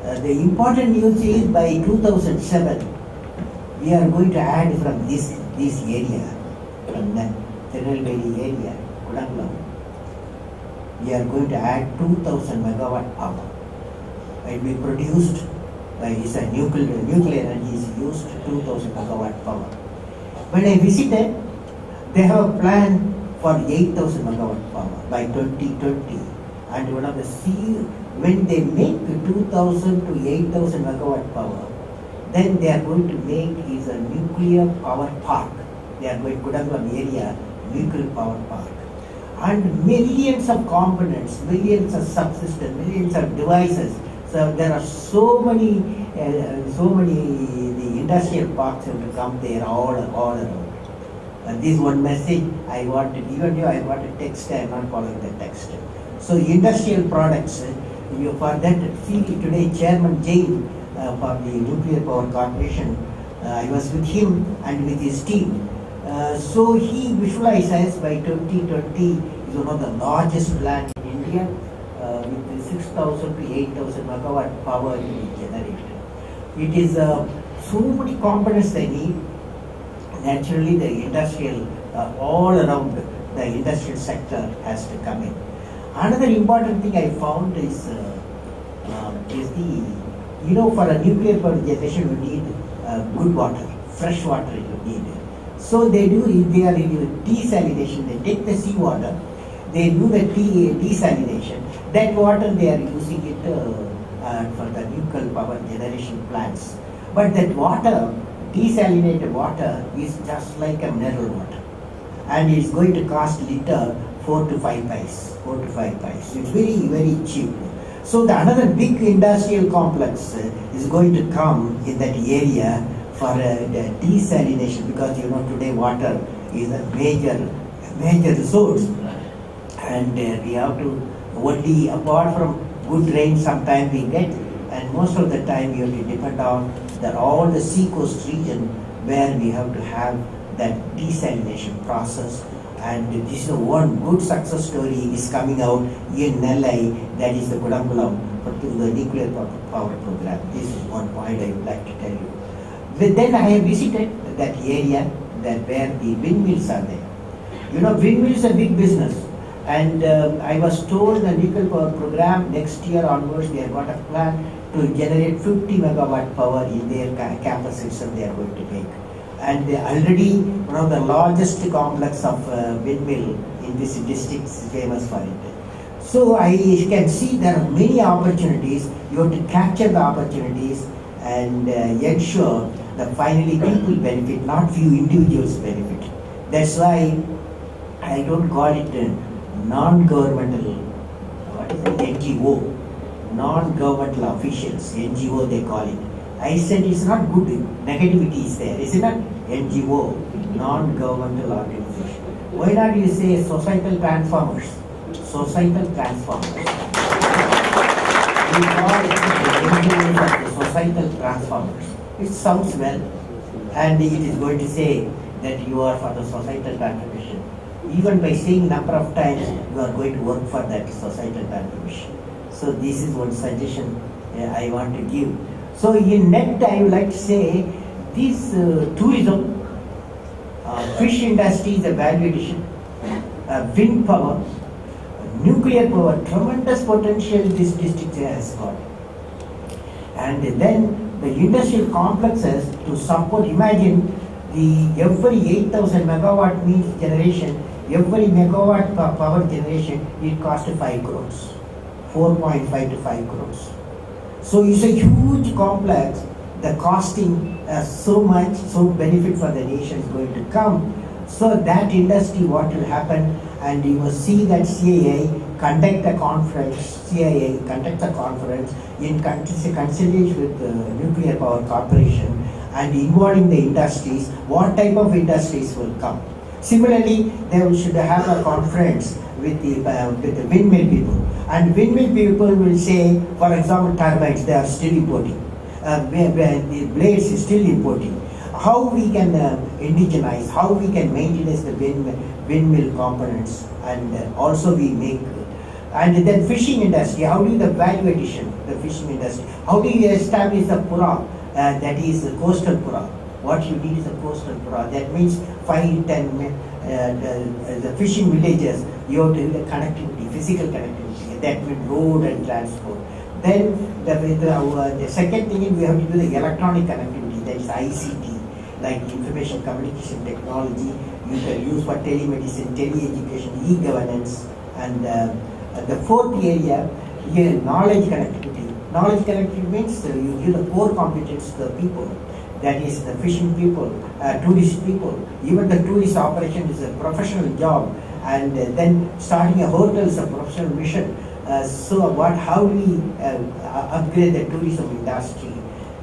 The important news is by 2007, we are going to add from this area, from the Tirunelveli area, Koodankulam, we are going to add 2000 megawatt power. It will be produced by nuclear energy is used 2000 megawatt power. When I visited, they have a plan for 8000 megawatt power by 2020. And one of the when they make 2000 to 8000 megawatt power, then they are going to make is a nuclear power park. They are going to Koodankulam area nuclear power park. And millions of components, millions of subsystems, millions of devices. So there are so many the industrial parks have to come there all around. And this one message I wanted, even though I want a text, I am not following the text. So industrial products, for that field today, Chairman Jain for the Nuclear Power Corporation, I was with him and with his team. So he visualizes by 2020 is one of the largest plants in India with 6,000 to 8,000 megawatt power generated. It is so many components they need. Naturally, the industrial, all around the industrial sector has to come in. Another important thing I found is for a nuclear power generation you need good water, fresh water you need. So they are in desalination, they take the seawater, they do the desalination. That water they are using it for the nuclear power generation plants. But that water, desalinated water, is just like a mineral water. And it's going to cost liter 4 to 5 paise. It's very, very cheap. So another big industrial complex is going to come in that area for the desalination, because today water is a major resource, and we have to only, apart from good rain sometimes we get, and most of the time we have to depend on all the seacoast region where we have to have that desalination process. And this is one good success story is coming out in Nellai, that is the Koodankulam for the nuclear power program. This is one point I would like to tell you. But then I have visited that area where the windmills are there. Windmills are big business. And I was told the nuclear power program next year onwards, they have got a plan to generate 50 megawatt power in their campus system they are going to make. And already one of the largest complex of windmill in this district is famous for it. So I can see there are many opportunities. You have to capture the opportunities and ensure that finally people benefit, not few individuals benefit. That's why I don't call it non-governmental, what is it, NGO, non-governmental officials, NGO they call it. I said it's not good, negativity is there, is it not? NGO, non-governmental organization. Why not you say societal transformers? Societal transformers. We call it the societal transformers. It sounds well, and it is going to say that you are for the societal transformation. Even by saying number of times, you are going to work for that societal transformation. So this is one suggestion I want to give. So in net, I would like to say this tourism, fish industry is a value addition, wind power, nuclear power, tremendous potential this district has got. And then the industrial complexes to support, imagine every 8,000 megawatt means generation, every megawatt power generation, it costs 5 crores, 4.5 to 5 crores. So it's a huge complex, the costing so much, so benefit for the nation is going to come. So that industry, what will happen, and you will see that CIA conduct a conference in conciliation with the Nuclear Power Corporation and involving the industries, what type of industries will come. Similarly, they should have a conference with the windmill people, and windmill people will say, for example, turbines, they are still importing, the blades is still importing. How we can indigenize, how we can maintain the windmill components, and also we make And then fishing industry, how do you the value addition, the fishing industry? How do you establish a pura, that is a coastal pura? What you need is a coastal pura. That means 5, 10, the fishing villages, you have to do the connectivity, physical connectivity. That means road and transport. Then the second thing is we have to do the electronic connectivity, that is ICT, like information communication technology. You can use for telemedicine, tele-education, e-governance, and the fourth area, knowledge connectivity. Knowledge connectivity means you give the core competence to the people. That is the fishing people, tourist people. Even the tourist operation is a professional job, and then starting a hotel is a professional mission. So how do we upgrade the tourism industry?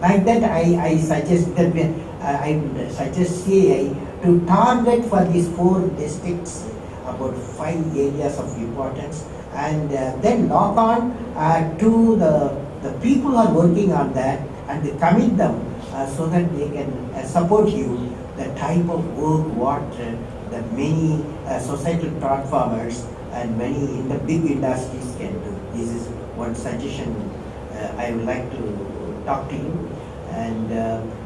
Like that, I suggest that I would suggest CAI to target for these 4 districts about 5 areas of importance, and then lock on to the people who are working on that and commit them so that they can support you the type of work what the many societal platformers and many in the big industries can do. This is one suggestion I would like to talk to you. And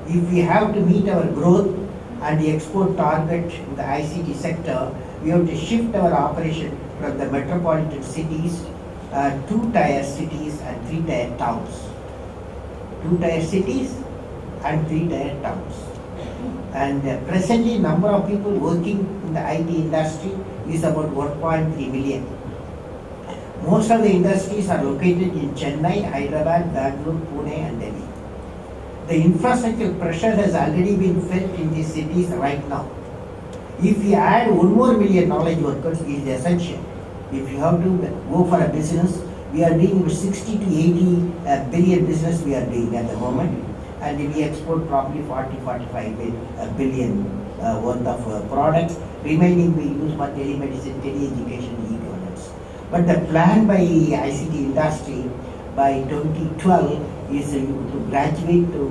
if we have to meet our growth and the export target in the ICT sector, we have to shift our operation from the metropolitan cities, 2-tier cities and 3-tier towns. 2-tier cities and 3-tier towns. And presently number of people working in the IT industry is about 1.3 million. Most of the industries are located in Chennai, Hyderabad, Bangalore, Pune and Delhi. The infrastructure pressure has already been felt in these cities right now. If we add 1 more million knowledge workers, it is essential. If you have to go for a business, we are doing 60 to 80 billion business we are doing at the moment, and we export probably 40-45 billion worth of products. Remaining we use for telemedicine, tele-education, e-governance. But the plan by ICT industry by 2012 is to graduate to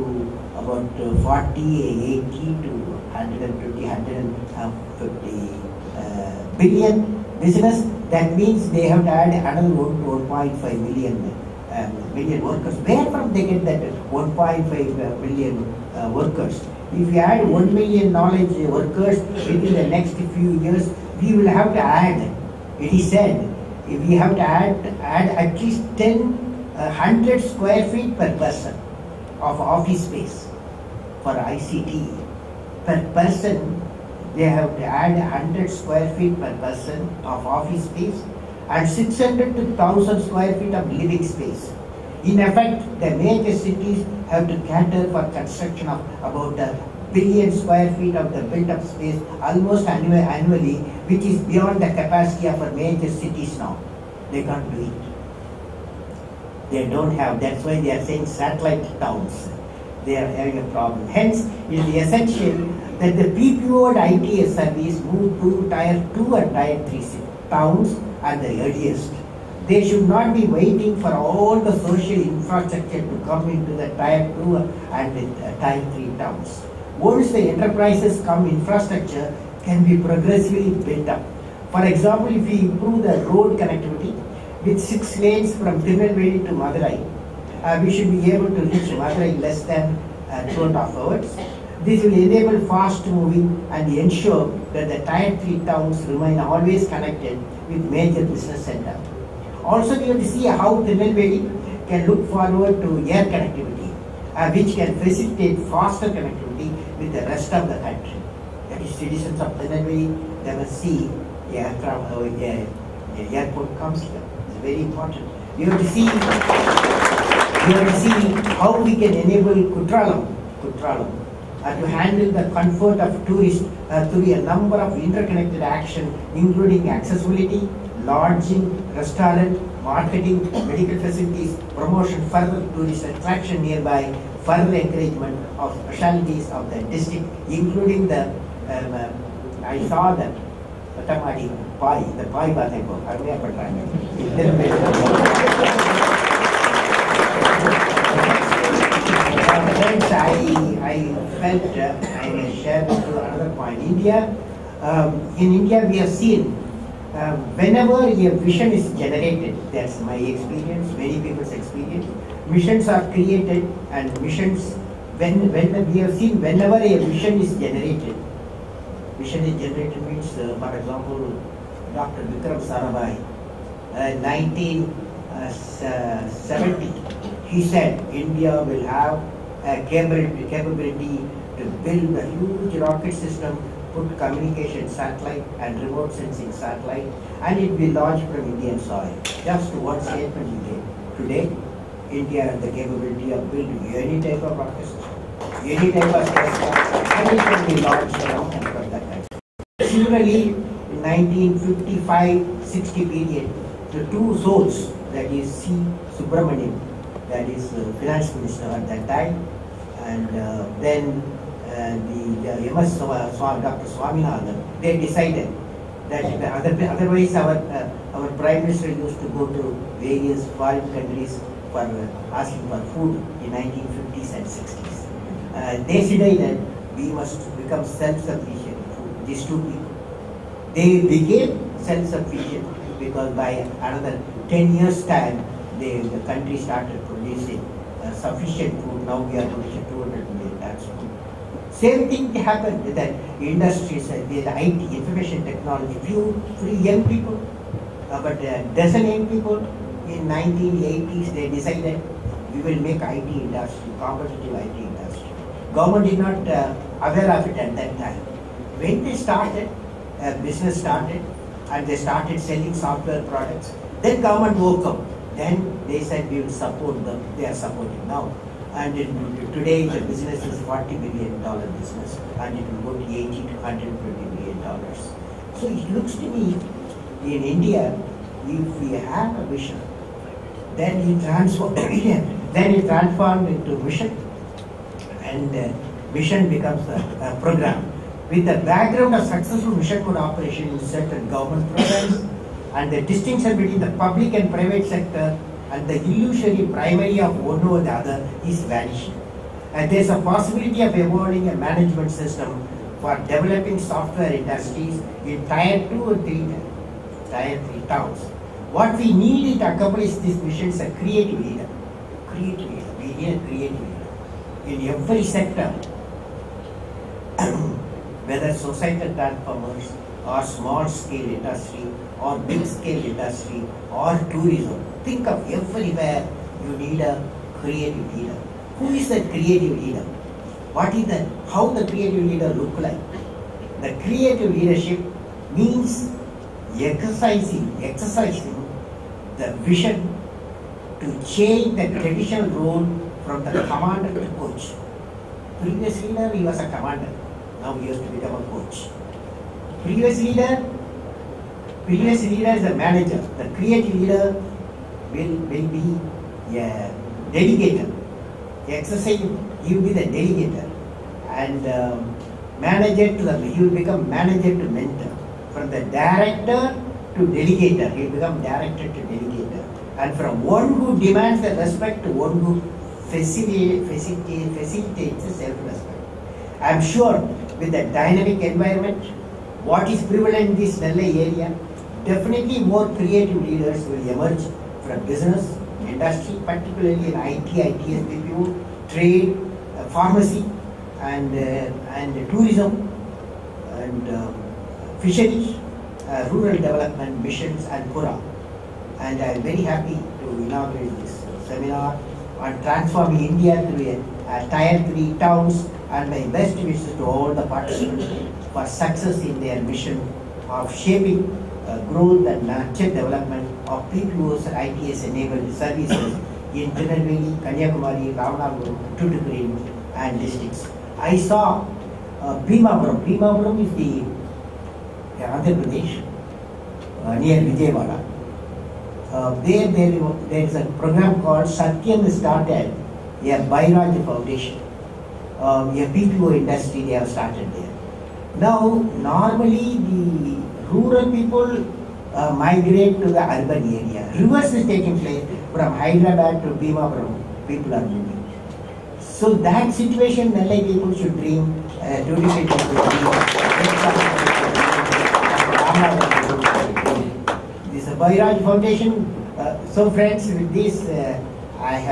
about 40, 80 to 120, 150 billion business. That means they have to add another 1.5 million workers. Where from they get that 1.5 million workers? If we add 1 million knowledge workers within the next few years, we will have to add, it is said, we have to add at least 100 square feet per person of office space for ICT. Per person, they have to add 100 square feet per person of office space and 600 to 1000 square feet of living space. In effect, the major cities have to cater for construction of about 1 billion square feet of the built-up space almost annually, which is beyond the capacity of our major cities now. They can't do it. They don't have, that's why they are saying satellite towns. They are having a problem. Hence, it is essential that the PPO and ITS service move to tier 2 and tier 3 towns at the earliest. They should not be waiting for all the social infrastructure to come into the tier 2 and tier 3 towns. Once the enterprises come, infrastructure can be progressively built up. For example, if we improve the road connectivity with 6 lanes from Tirunelveli to Madurai, we should be able to reach Madurai less than 2.5 hours. This will enable fast moving and ensure that the tier 3 towns remain always connected with major business centers. Also, we have to see how Tirunelveli can look forward to air connectivity, which can facilitate faster connectivity with the rest of the country. That is, citizens of Tirunelveli, they must see the airport comes here. It's very important. We have to see how we can enable Koodankulam to handle the comfort of tourists through a number of interconnected actions, including accessibility, lodging, restaurant, marketing, medical facilities, promotion, further tourist attraction nearby, further encouragement of specialties of the district, including the, I saw that, Patamadi, Pai, the Pai Batheko, Arulmalar Patranga. Friends, I felt I will share with you another point. In India, we have seen whenever a vision is generated, that's my experience, many people's experience, missions are created, and missions, when we have seen whenever a vision is generated means, for example, Dr. Vikram Sarabhai, 1970, he said India will have a capability to build a huge rocket system, put communication satellite and remote sensing satellite, and it will launch from Indian soil. Just one statement he gave. Today, India has the capability of building any type of rocket system, any type of spacecraft, and it can be launched around and from that time. Similarly, in 1955-60 period, the two souls, that is C. Subramanian, that is finance minister at that time, and then the MS Dr. Swaminathan, they decided that otherwise our Prime Minister used to go to various foreign countries for asking for food in 1950s and 60s. They decided we must become self-sufficient. These two people, they became self-sufficient because by another 10 years time, the country started producing sufficient food. Now we are producing 200 million tons of food. Same thing happened with the industries, with the IT, information technology. Few young people, but dozen young people in 1980s, they decided we will make IT industry, competitive IT industry. Government did not aware of it at that time. When they started, business started, and they started selling software products, then government woke up. Then they said we will support them. They are supporting now. And today the business is $40 billion business, and it will go to 80 to $120 billion. So it looks to me, in India, if we have a vision, then it transforms into mission, and mission becomes a program. With the background of successful mission code operation in certain government programs, and the distinction between the public and private sector, and the illusory primary of one over the other is vanishing. And there is a possibility of evolving a management system for developing software industries in tier 2 or 3 towns. What we need to accomplish this mission is a creative leader. Creative leader. We need a creative leader in every sector. Whether societal transformers or small scale industry or big scale industry or tourism. Think of everywhere you need a creative leader. Who is the creative leader? What is how the creative leader look like? The creative leadership means exercising the vision to change the traditional role from the commander to coach. Previous leader, he was a commander. Now he has to become a coach. Previous leader is a manager. The creative leader will be a delegator. Exercise, he will be the delegator. And he will become manager to mentor. From the director to delegator, he will become director to delegator. And from one who demands the respect to one who facilitates the self-respect. I am sure with the dynamic environment, what is prevalent in this Nellai area, definitely more creative leaders will emerge from business, industry, particularly in IT, ITS, BPO, trade, pharmacy, and tourism, and fisheries, rural development, missions, and Pura. And I am very happy to inaugurate this seminar on transforming India through tier 3 towns, and my best wishes to all the participants for success in their mission of shaping growth and nurture development of PPOs and ITS enabled services in Tirunelveli, Kanyakumari, Ramanapuram, Tuticorin and districts. I saw Bhimapuram. Bhimapuram is the Andhra Pradesh near Vijayawada. There is a program called Satyam started, a Bairaj Foundation, a PPO industry they have started there. Now, normally the rural people migrate to the urban area. Reverse is taking place from Hyderabad to Bhimapuram, people are moving. So that situation, Nellai people should dream, This is a Bairaj Foundation. So friends, with this I have